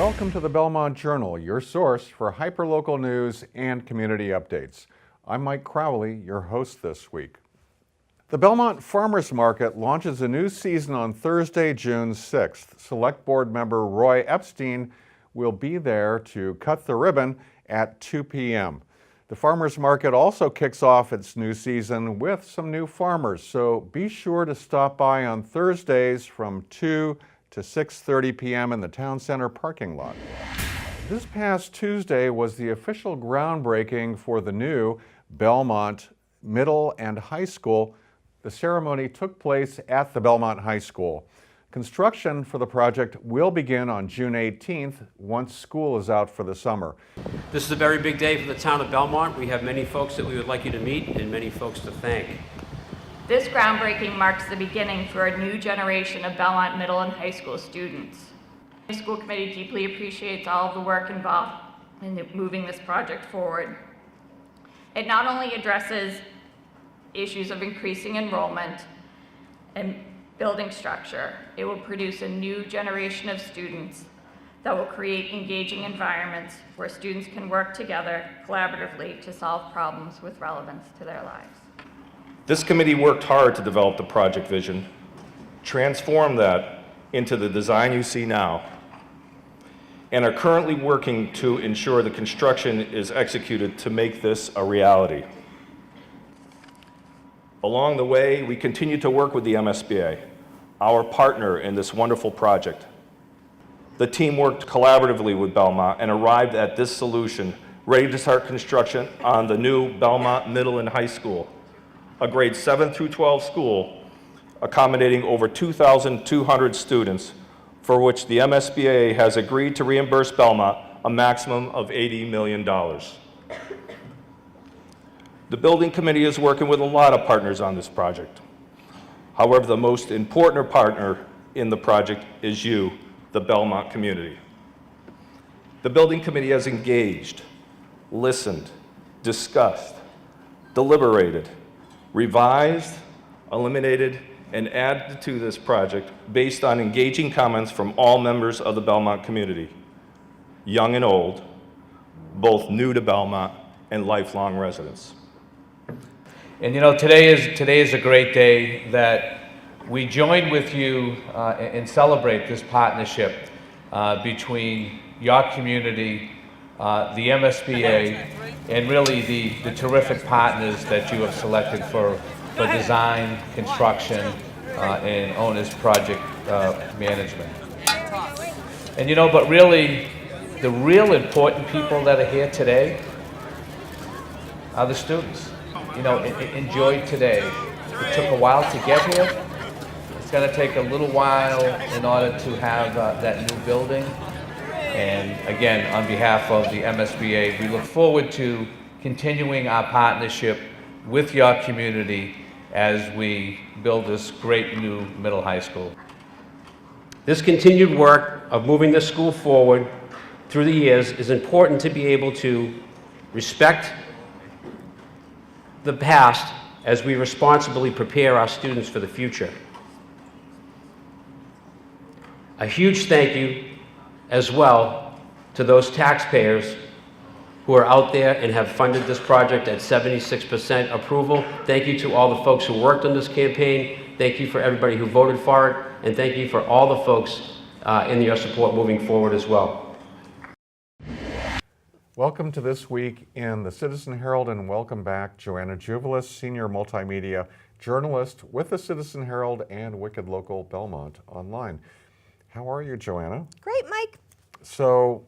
Welcome to the Belmont Journal, your source for hyperlocal news and community updates. I'm Mike Crowley, your host this week. The Belmont Farmers Market launches a new season on Thursday, June 6th. Select Board member Roy Epstein will be there to cut the ribbon at 2 p.m. The Farmers Market also kicks off its new season with some new farmers, so be sure to stop by on Thursdays from 2 to 6:30 p.m. in the Town Center parking lot. This past Tuesday was the official groundbreaking for the new Belmont Middle and High School. The ceremony took place at the Belmont High School. Construction for the project will begin on June 18th once school is out for the summer. This is a very big day for the town of Belmont. We have many folks that we would like you to meet and many folks to thank. This groundbreaking marks the beginning for a new generation of Belmont middle and high school students. The school committee deeply appreciates all of the work involved in moving this project forward. It not only addresses issues of increasing enrollment and building structure, it will produce a new generation of students that will create engaging environments where students can work together collaboratively to solve problems with relevance to their lives. This committee worked hard to develop the project vision, transform that into the design you see now, and are currently working to ensure the construction is executed to make this a reality. Along the way, we continue to work with the MSBA, our partner in this wonderful project. The team worked collaboratively with Belmont and arrived at this solution, ready to start construction on the new Belmont Middle and High School, a grade 7 through 12 school accommodating over 2,200 students, for which the MSBA has agreed to reimburse Belmont a maximum of $80 million. The building committee is working with a lot of partners on this project. However, the most important partner in the project is you, the Belmont community. The building committee has engaged, listened, discussed, deliberated, revised, eliminated, and added to this project based on engaging comments from all members of the Belmont community, young and old, both new to Belmont and lifelong residents. And you know, today is a great day that we join with you and celebrate this partnership between your community, the MSBA, and really the terrific partners that you have selected for design, construction, and owner's project management. And you know, but really, the real important people that are here today are the students. You know, enjoy today. It took a while to get here. It's going to take a little while in order to have that new building. And again, on behalf of the MSBA, we look forward to continuing our partnership with your community as we build this great new middle high school. This continued work of moving this school forward through the years is important to be able to respect the past as we responsibly prepare our students for the future. A huge thank you as well to those taxpayers who are out there and have funded this project at 76% approval. Thank you to all the folks who worked on this campaign. Thank you for everybody who voted for it. And thank you for all the folks in your support moving forward as well. Welcome to This Week in the Citizen-Herald, and welcome back Joanna Tzouvelis, Senior Multimedia Journalist with the Citizen-Herald and Wicked Local Belmont Online. How are you, Joanna? Great, Mike. So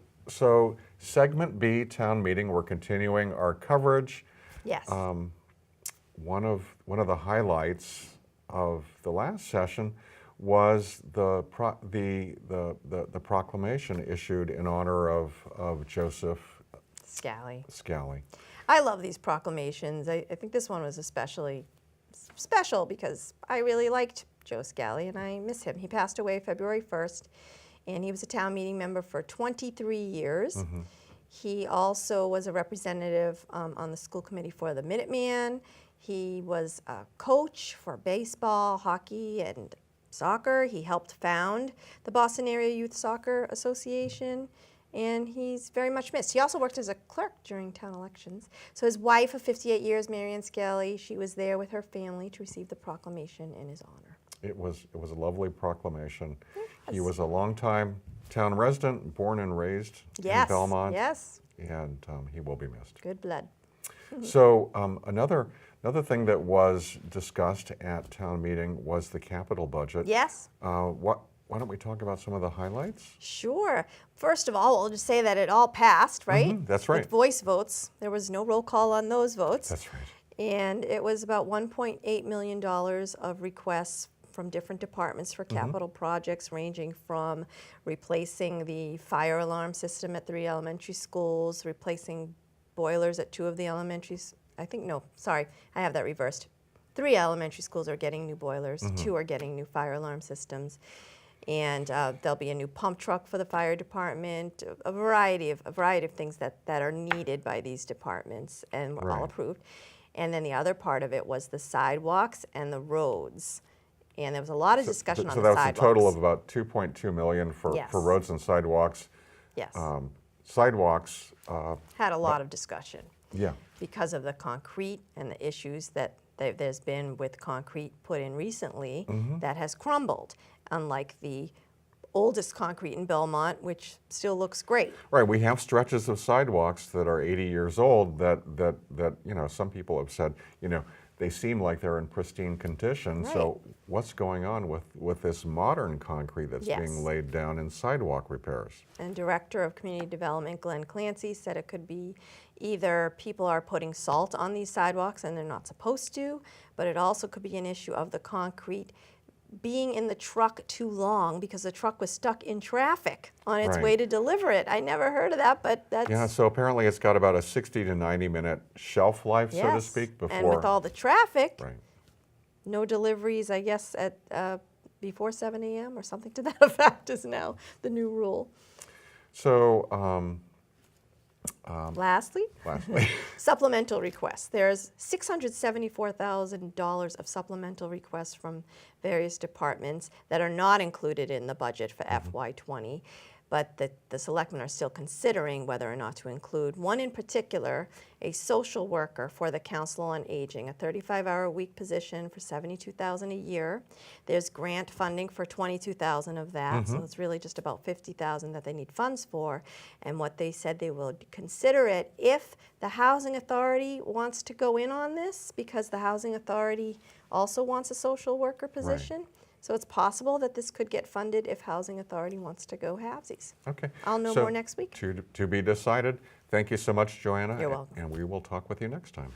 segment B, town meeting, we're continuing our coverage. Yes. One of the highlights of the last session was the proclamation issued in honor of Joseph Scally. I love these proclamations. I think this one was especially special because I really liked Joe Scally and I miss him. He passed away February 1st. And he was a town meeting member for 23 years. Mm-hmm. He also was a representative on the school committee for the Minuteman. He was a coach for baseball, hockey, and soccer. He helped found the Boston Area Youth Soccer Association, and he's very much missed. He also worked as a clerk during town elections. So his wife of 58 years, Marianne Scally, she was there with her family to receive the proclamation in his honor. It was a lovely proclamation. He Yes. was a longtime town resident, born and raised in Belmont. Yes, And he will be missed. good blood. So another thing that was discussed at town meeting was the capital budget. Yes. Why don't we talk about some of the highlights? Sure. First of all, we'll just say that it all passed, right? That's right. With voice votes. There was no roll call on those votes. That's right. And it was about $1.8 million of requests from different departments for capital projects, ranging from replacing the fire alarm system at 3 elementary schools, replacing boilers at 2 of the elementaries. I have that reversed. 3 elementary schools are getting new boilers, 2 are getting new fire alarm systems. And there'll be a new pump truck for the fire department, a variety of things that are needed by these departments, and were all Right. approved. And then the other part of it was the sidewalks and the roads. And there was a lot of discussion on So the that was sidewalks. a total of about $2.2 million for Yes. roads and sidewalks. Yes, Sidewalks, had a lot of discussion yeah. because of the concrete and the issues that there's been with concrete put in recently that has crumbled, unlike the oldest concrete in Belmont, which still looks great. Right, we have stretches of sidewalks that are 80 years old that some people have said, they seem like they're in pristine condition. So what's going on with this modern concrete that's Yes. being laid down in sidewalk repairs? And Director of Community Development Glenn Clancy said it could be either people are putting salt on these sidewalks and they're not supposed to, but it also could be an issue of the concrete being in the truck too long because the truck was stuck in traffic on its Right. way to deliver it. I never heard of that, but that's... Yeah, so apparently it's got about a 60 to 90 minute shelf life, so to Yes. speak, before. And with all the traffic, Right. no deliveries, I guess, at before 7 a.m. or something to that effect is now the new rule. So, Lastly, lastly, supplemental requests. There's $674,000 of supplemental requests from various departments that are not included in the budget for FY20, but the selectmen are still considering whether or not to include. One in particular, a social worker for the Council on Aging, a 35-hour-a-week position for $72,000 a year. There's grant funding for $22,000 of that, so it's really just about $50,000 that they need funds for. And what they said, they will consider it if the Housing Authority wants to go in on this, because the Housing Authority also wants a social worker position. So it's possible that this could get funded if Housing Authority wants to go halvesies. okay. I'll know So, more next week. To be decided. Thank you so much, Joanna. You're welcome. And we will talk with you next time.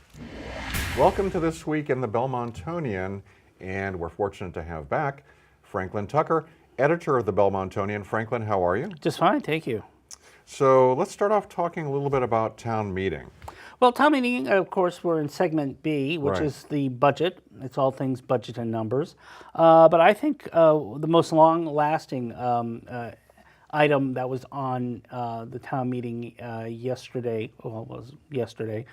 Welcome to This Week in the Belmontonian, and we're fortunate to have back Franklin Tucker, editor of the Belmontonian. Franklin, how are you? Just fine, thank you. So let's start off talking a little bit about town meeting. Well, town meeting, of course, we're in segment B, which Right. is the budget. It's all things budget and numbers. But I think the most long-lasting item that was on the town meeting yesterday, well, it was yesterday,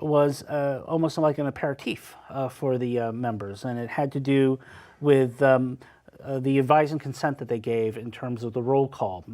was almost like an aperitif for the members. And it had to do with the advice and consent that they gave in terms of the roll call.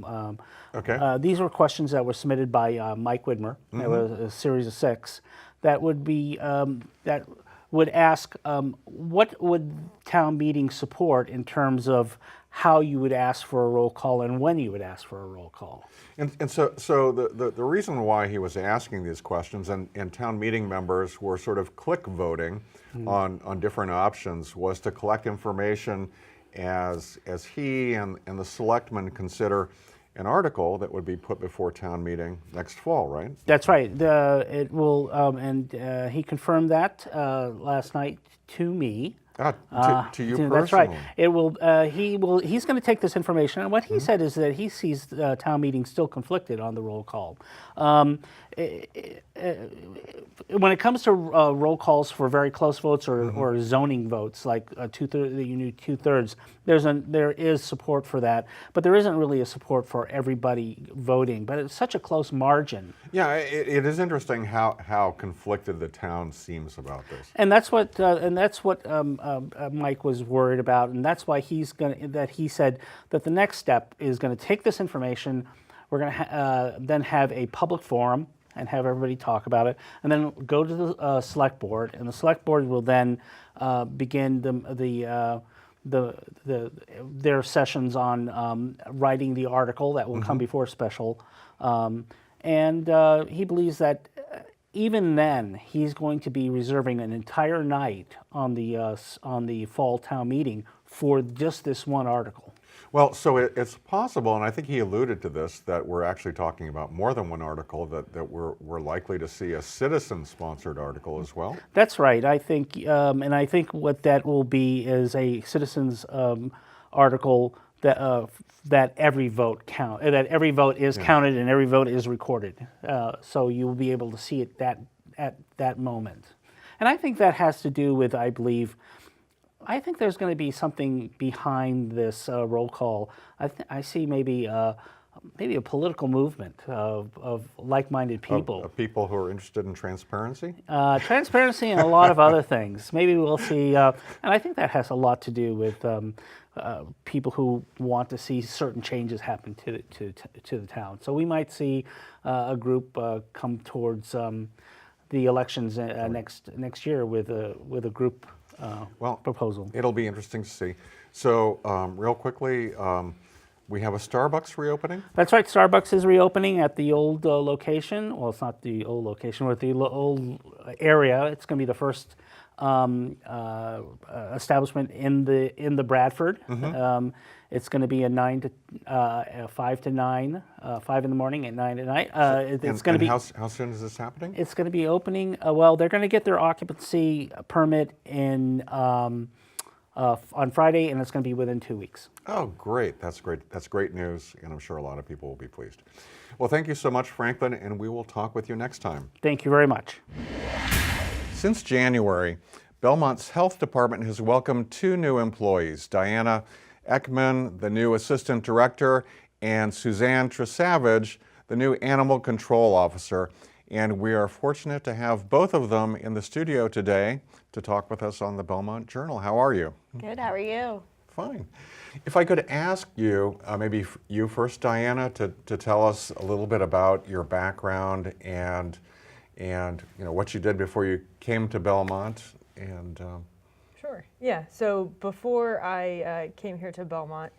Okay. These were questions that were submitted by Mike Widmer. There was a series of 6 that would be that would ask what would town meeting support in terms of how you would ask for a roll call and when you would ask for a roll call. And so the reason why he was asking these questions, and town meeting members were sort of click voting on different options, was to collect information as he and the selectmen consider an article that would be put before town meeting next fall, right? That's right. It will, and he confirmed that last night to me. To you personally. That's right. It will. He's going to take this information, and what he said is that he sees town meeting still conflicted on the roll call. When it comes to roll calls for very close votes or zoning votes, like you need 2/3, there is support for that, but there isn't really a support for everybody voting. But it's such a close margin. Yeah, it is interesting how conflicted the town seems about this. And that's what Mike was worried about, and that's why he said that the next step is going to take this information. We're going to then have a public forum and have everybody talk about it, and then go to the select board, and the select board will then begin their sessions on writing the article that will come before special, and he believes that even then he's going to be reserving an entire night on the fall town meeting for just this one article. Well, so it's possible, and I think he alluded to this, that we're actually talking about more than one article, that we're likely to see a citizen-sponsored article as well. That's right. I think, and I think what that will be is a citizens article that every vote is counted and every vote is recorded. So you will be able to see it at that moment. And I think that has to do with, I think there's going to be something behind this roll call. I see maybe a political movement of like-minded people. Of people who are interested in transparency? Transparency and a lot of other things. Maybe we'll see, and I think that has a lot to do with people who want to see certain changes happen to the town. So we might see a group come towards the elections next year with a group proposal. It'll be interesting to see. So real quickly, we have a Starbucks reopening? That's right. Starbucks is reopening at the old location. Well, it's not the old location, but the old area. It's going to be the first establishment in the Bradford. It's going to be a 5 to 9, 5 in the morning and 9 at night. It's going to be. How soon is this happening? It's going to be opening. Well, they're going to get their occupancy permit in on Friday, and it's going to be within 2 weeks. Oh, great! That's great. That's great news, and I'm sure a lot of people will be pleased. Well, thank you so much, Franklin, and we will talk with you next time. Thank you very much. Since January, Belmont's health department has welcomed 2 new employees, Joanna Ekman, the new assistant director, and Suzanne Tzouvelis, the new animal control officer. And we are fortunate to have both of them in the studio today to talk with us on the Belmont Journal. How are you? Good, how are you? Fine. If I could ask you, maybe you first, Diana, to tell us a little bit about your background and what you did before you came to Belmont. And Sure. Yeah. So before I came here to Belmont,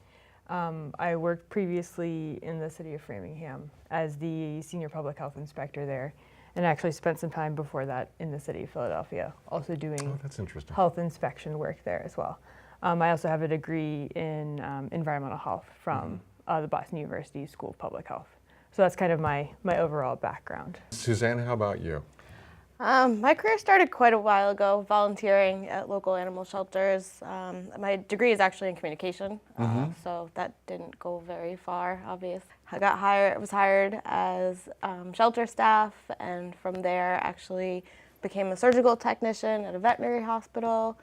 I worked previously in the city of Framingham as the senior public health inspector there, and actually spent some time before that in the city of Philadelphia, also doing that's interesting. health inspection work there as well. I also have a degree in environmental health from the Boston University School of Public Health. So that's kind of my overall background. Suzanne, how about you? My career started quite a while ago, volunteering at local animal shelters. My degree is actually in communication, so that didn't go very far, obviously. I was hired as shelter staff, and from there actually became a surgical technician at a veterinary hospital,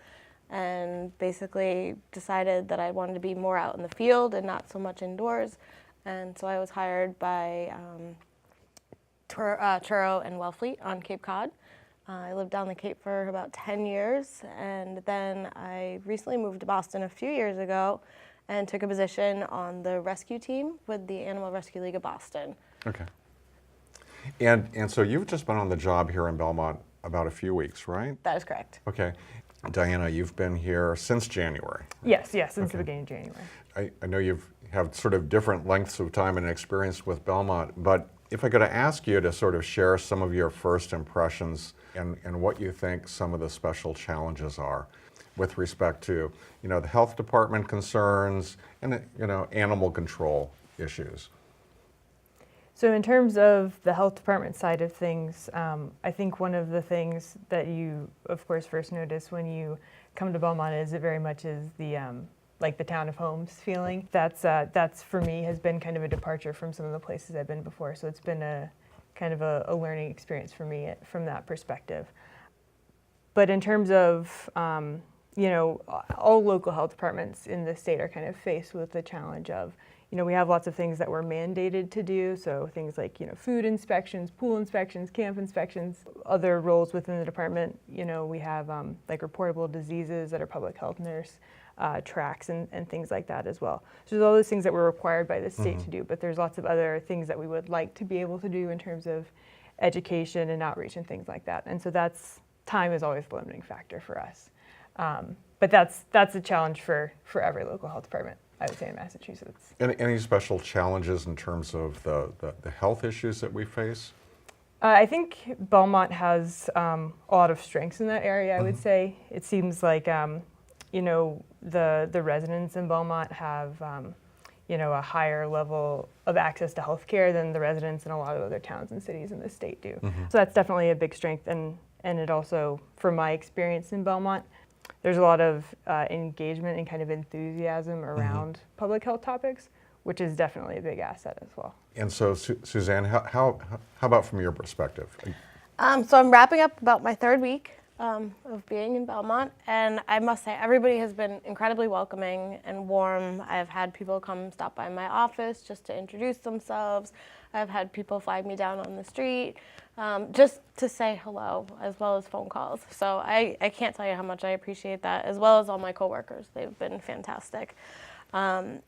and basically decided that I wanted to be more out in the field and not so much indoors. And so I was hired by Truro and Wellfleet on Cape Cod. I lived down the Cape for about 10 years, and then I recently moved to Boston a few years ago and took a position on the rescue team with the Animal Rescue League of Boston. Okay. And so you've just been on the job here in Belmont about a few weeks, right? That is correct. Okay. Diana, you've been here since January. Yes, since the beginning of January. I know you've had sort of different lengths of time and experience with Belmont, but if I could ask you to sort of share some of your first impressions and what you think some of the special challenges are with respect to, the health department concerns and, animal control issues. So in terms of the health department side of things, I think one of the things that you, of course, first notice when you come to Belmont is it very much is the like the town of homes feeling. That's for me has been kind of a departure from some of the places I've been before. So it's been a kind of a learning experience for me from that perspective. But in terms of all local health departments in the state are kind of faced with the challenge of, we have lots of things that we're mandated to do, so things like, food inspections, pool inspections, camp inspections. Other roles within the department, we have like reportable diseases that are public health nurse, tracks and things like that as well. So there's all those things that we're required by the state to do, but there's lots of other things that we would like to be able to do in terms of education and outreach and things like that. And so time is always the limiting factor for us. But that's a challenge for every local health department, I would say, in Massachusetts. Any special challenges in terms of the health issues that we face? I think Belmont has a lot of strengths in that area, I would say. It seems like, the residents in Belmont have, a higher level of access to healthcare than the residents in a lot of other towns and cities in the state do. So that's definitely a big strength. And it also, from my experience in Belmont, there's a lot of engagement and kind of enthusiasm around public health topics, which is definitely a big asset as well. And so, Suzanne, how about from your perspective? So I'm wrapping up about my third week of being in Belmont, and I must say everybody has been incredibly welcoming and warm. I've had people come stop by my office just to introduce themselves. I've had people flag me down on the street just to say hello, as well as phone calls. So I can't tell you how much I appreciate that, as well as all my coworkers. They've been fantastic. I'm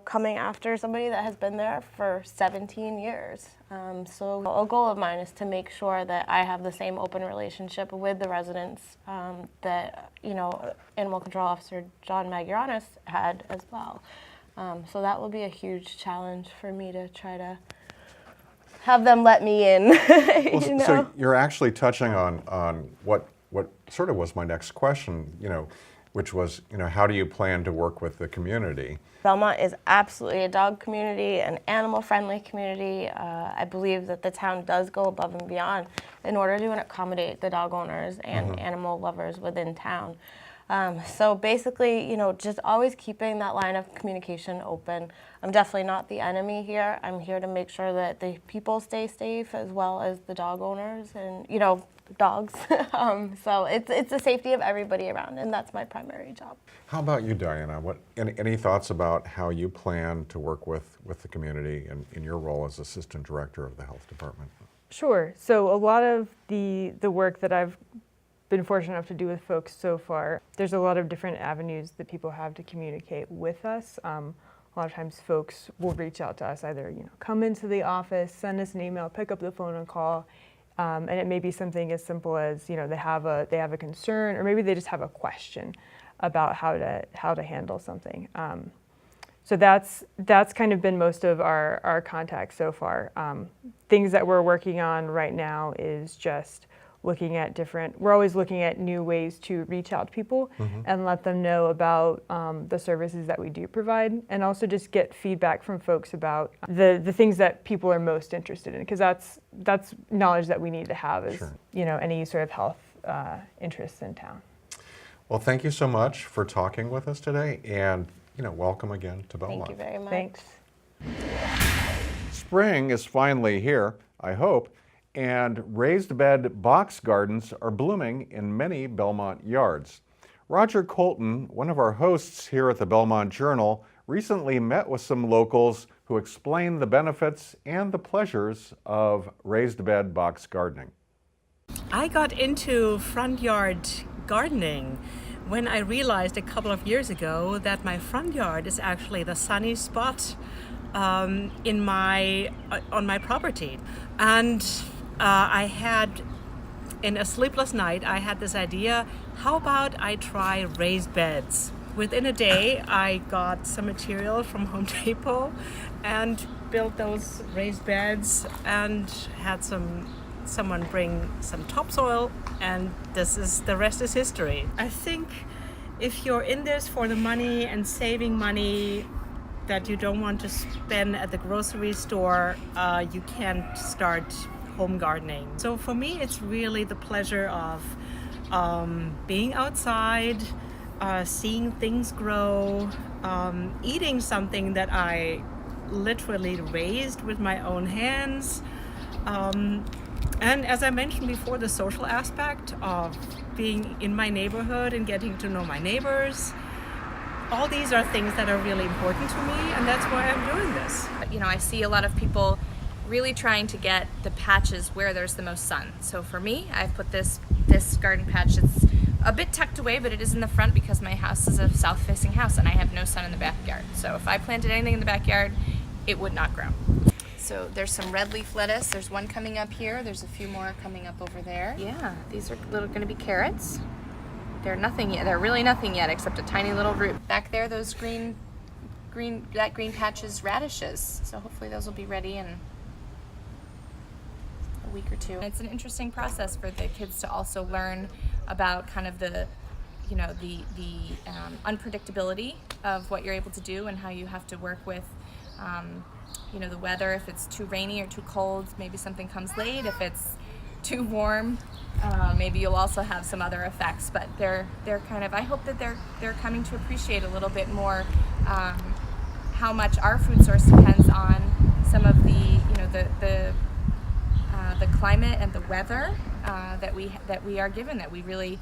coming after somebody that has been there for 17 years. So a goal of mine is to make sure that I have the same open relationship with the residents that, Animal Control Officer John Maguranis had as well. So that will be a huge challenge for me to try to have them let me in. So you're actually touching on what sort of was my next question, which was, how do you plan to work with the community? Belmont is absolutely a dog community, an animal-friendly community. I believe that the town does go above and beyond in order to accommodate the dog owners and animal lovers within town. So basically, just always keeping that line of communication open. I'm definitely not the enemy here. I'm here to make sure that the people stay safe as well as the dog owners and, dogs. So it's the safety of everybody around, and that's my primary job. How about you, Diana? Any thoughts about how you plan to work with the community and in your role as Assistant Director of the Health Department? Sure. So a lot of the work that I've been fortunate enough to do with folks so far, there's a lot of different avenues that people have to communicate with us. A lot of times folks will reach out to us, either come into the office, send us an email, pick up the phone and call. And it may be something as simple as they have a concern, or maybe they just have a question about how to handle something. So that's kind of been most of our contacts so far. Things that we're working on right now is just we're always looking at new ways to reach out to people and let them know about the services that we do provide, and also just get feedback from folks about the things that people are most interested in, because that's knowledge that we need to have as any sort of health interests in town. Well, thank you so much for talking with us today, and welcome again to Belmont. Thank you very much. Thanks. Spring is finally here, I hope, and raised bed box gardens are blooming in many Belmont yards. Roger Colton, one of our hosts here at the Belmont Journal, recently met with some locals who explained the benefits and the pleasures of raised bed box gardening. I got into front yard gardening when I realized a couple of years ago that my front yard is actually the sunny spot on my property. And I had, in a sleepless night, I had this idea, how about I try raised beds? Within a day, I got some material from Home Depot and built those raised beds and had someone bring some topsoil, and the rest is history. I think if you're in this for the money and saving money that you don't want to spend at the grocery store, you can't start home gardening. So for me, it's really the pleasure of being outside, seeing things grow, eating something that I literally raised with my own hands. And as I mentioned before, the social aspect of being in my neighborhood and getting to know my neighbors. all these are things that are really important to me, and that's why I'm doing this. You know, I see a lot of people really trying to get the patches where there's the most sun. So for me, I've put this garden patch. It's a bit tucked away, but it is in the front because my house is a south-facing house and I have no sun in the backyard. So if I planted anything in the backyard, it would not grow. So there's some red leaf lettuce. There's one coming up here. There's a few more coming up over there. Yeah, these are going to be carrots. They're nothing yet. They're really nothing yet except a tiny little root. Back there, those green patch is radishes. So hopefully those will be ready in a week or two. It's an interesting process for the kids to also learn about kind of the unpredictability of what you're able to do and how you have to work with the weather. If it's too rainy or too cold, maybe something comes late. If it's too warm, maybe you'll also have some other effects. But they're kind of, I hope that they're coming to appreciate a little bit more how much our food source depends on some of the climate and the weather that we are given, that we really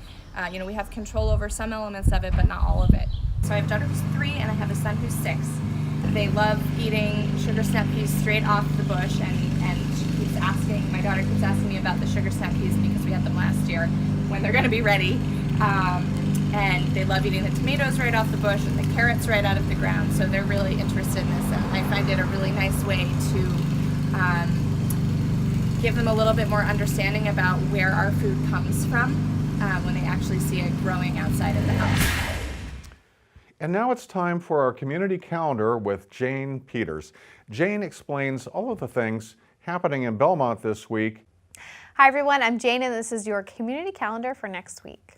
we have control over some elements of it, but not all of it. So I have a daughter who's 3 and I have a son who's 6. They love eating sugar snap peas straight off the bush, and my daughter keeps asking me about the sugar snap peas because we had them last year, when they're going to be ready. And they love eating the tomatoes right off the bush and the carrots right out of the ground. So they're really interested in this, and I find it a really nice way to give them a little bit more understanding about where our food comes from when they actually see it growing outside of the house. And now it's time for our community calendar with Jane Peters. Jane explains all of the things happening in Belmont this week. Hi everyone, I'm Jane and this is your community calendar for next week.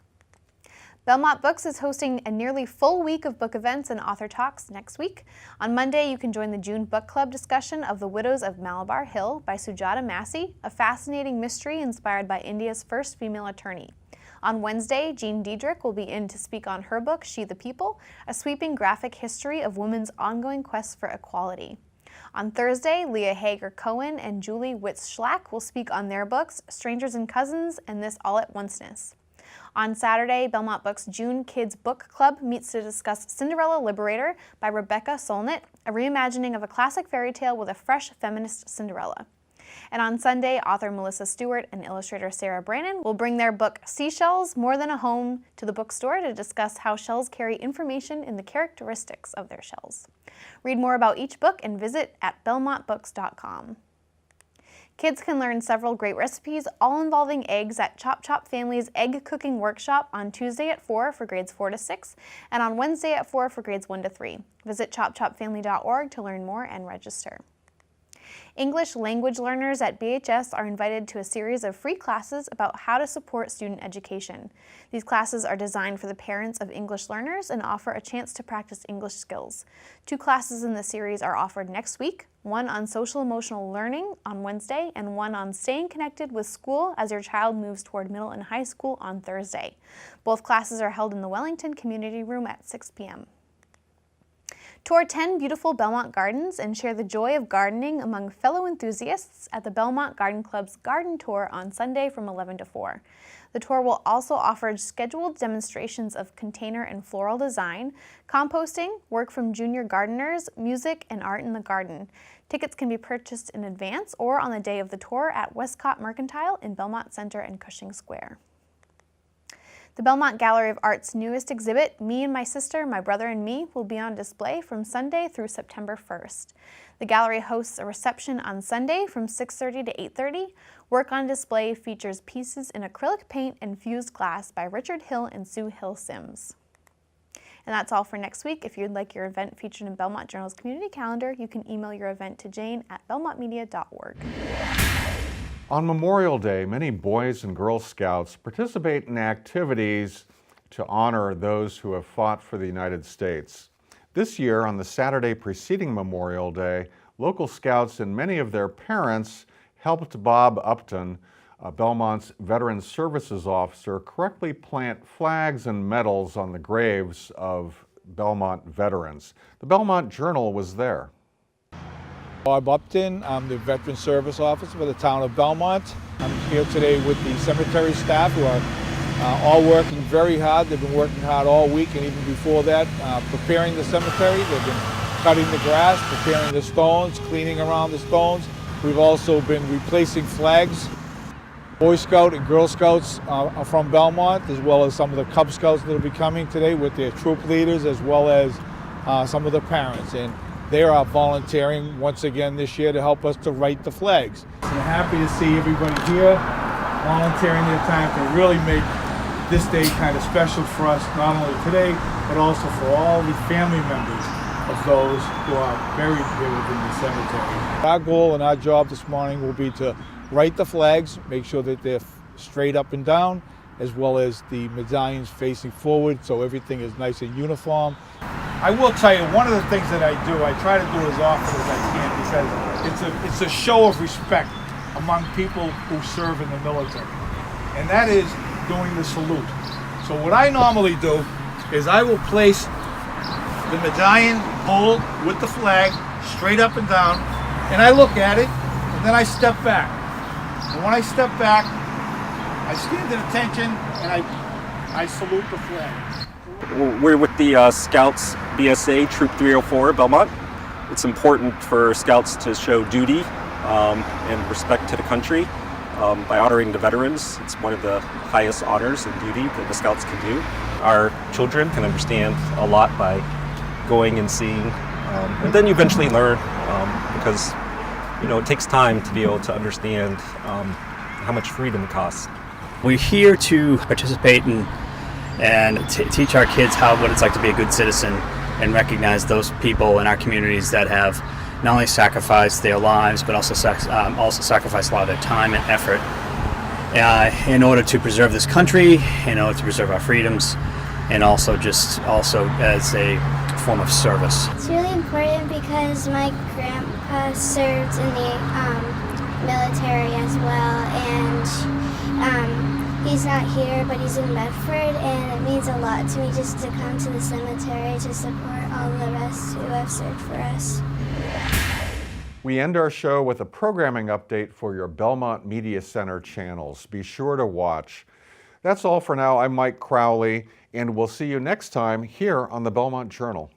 Belmont Books is hosting a nearly full week of book events and author talks next week. On Monday, you can join the June Book Club discussion of The Widows of Malabar Hill by Sujata Massey, a fascinating mystery inspired by India's first female attorney. On Wednesday, Jean Diedrich will be in to speak on her book, She the People, a sweeping graphic history of women's ongoing quest for equality. On Thursday, Leah Hager-Cohen and Julie Witz-Schlack will speak on their books, Strangers and Cousins and This All at Onceness. On Saturday, Belmont Books' June Kids Book Club meets to discuss Cinderella Liberator by Rebecca Solnit, a reimagining of a classic fairy tale with a fresh feminist Cinderella. And on Sunday, author Melissa Stewart and illustrator Sarah Brannon will bring their book Seashells, More Than a Home to the bookstore to discuss how shells carry information in the characteristics of their shells. Read more about each book and visit at belmontbooks.com. Kids can learn several great recipes, all involving eggs, at Chop Chop Family's Egg Cooking Workshop on Tuesday at 4 for grades 4 to 6 and on Wednesday at 4 for grades 1 to 3. Visit chopchopfamily.org to learn more and register. English language learners at BHS are invited to a series of free classes about how to support student education. These classes are designed for the parents of English learners and offer a chance to practice English skills. 2 classes in the series are offered next week, one on social emotional learning on Wednesday and one on staying connected with school as your child moves toward middle and high school on Thursday. Both classes are held in the Wellington Community Room at 6 p.m. Tour 10 beautiful Belmont gardens and share the joy of gardening among fellow enthusiasts at the Belmont Garden Club's Garden Tour on Sunday from 11 to 4. The tour will also offer scheduled demonstrations of container and floral design, composting, work from junior gardeners, music, and art in the garden. Tickets can be purchased in advance or on the day of the tour at Westcott Mercantile in Belmont Center and Cushing Square. The Belmont Gallery of Art's newest exhibit, Me and My Sister, My Brother and Me, will be on display from Sunday through September 1st. The gallery hosts a reception on Sunday from 6:30 to 8:30. Work on display features pieces in acrylic paint and fused glass by Richard Hill and Sue Hill Sims. And that's all for next week. If you'd like your event featured in Belmont Journal's community calendar, you can email your event to Jane at belmontmedia.org. On Memorial Day, many Boys and Girl Scouts participate in activities to honor those who have fought for the United States. This year, on the Saturday preceding Memorial Day, local Scouts and many of their parents helped Bob Upton, Belmont's Veteran Services Officer, correctly plant flags and medals on the graves of Belmont veterans. The Belmont Journal was there. Bob Upton, I'm the Veteran Service Officer for the town of Belmont. I'm here today with the cemetery staff who are all working very hard. They've been working hard all week and even before that, preparing the cemetery. They've been cutting the grass, preparing the stones, cleaning around the stones. We've also been replacing flags. Boy Scout and Girl Scouts are from Belmont, as well as some of the Cub Scouts that will be coming today with their troop leaders, as well as some of the parents. And they are volunteering once again this year to help us to write the flags. I'm happy to see everybody here volunteering their time to really make this day kind of special for us, not only today, but also for all the family members of those who are buried here within the cemetery. Our goal and our job this morning will be to write the flags, make sure that they're straight up and down, as well as the medallions facing forward, so everything is nice and uniform. I will tell you, one of the things that I do, I try to do it as often as I can, because it's a show of respect among people who serve in the military, and that is doing the salute. So what I normally do is I will place the medallion pole with the flag straight up and down, and I look at it, and then I step back. And when I step back, I stand at attention and I salute the flag. We're with the Scouts BSA Troop 304 Belmont. It's important for Scouts to show duty and respect to the country by honoring the veterans. It's one of the highest honors and duty that the Scouts can do. Our children can understand a lot by going and seeing, and then you eventually learn because it takes time to be able to understand how much freedom costs. We're here to participate and teach our kids what it's like to be a good citizen and recognize those people in our communities that have not only sacrificed their lives but also sacrificed a lot of their time and effort in order to preserve this country, in order to preserve our freedoms, and also as a form of service. It's really important because my grandpa served in the military as well, and he's not here, but he's in Bedford, and it means a lot to me just to come to the cemetery to support all the rest who have served for us. We end our show with a programming update for your Belmont Media Center channels. Be sure to watch. That's all for now. I'm Mike Crowley, and we'll see you next time here on the Belmont Journal.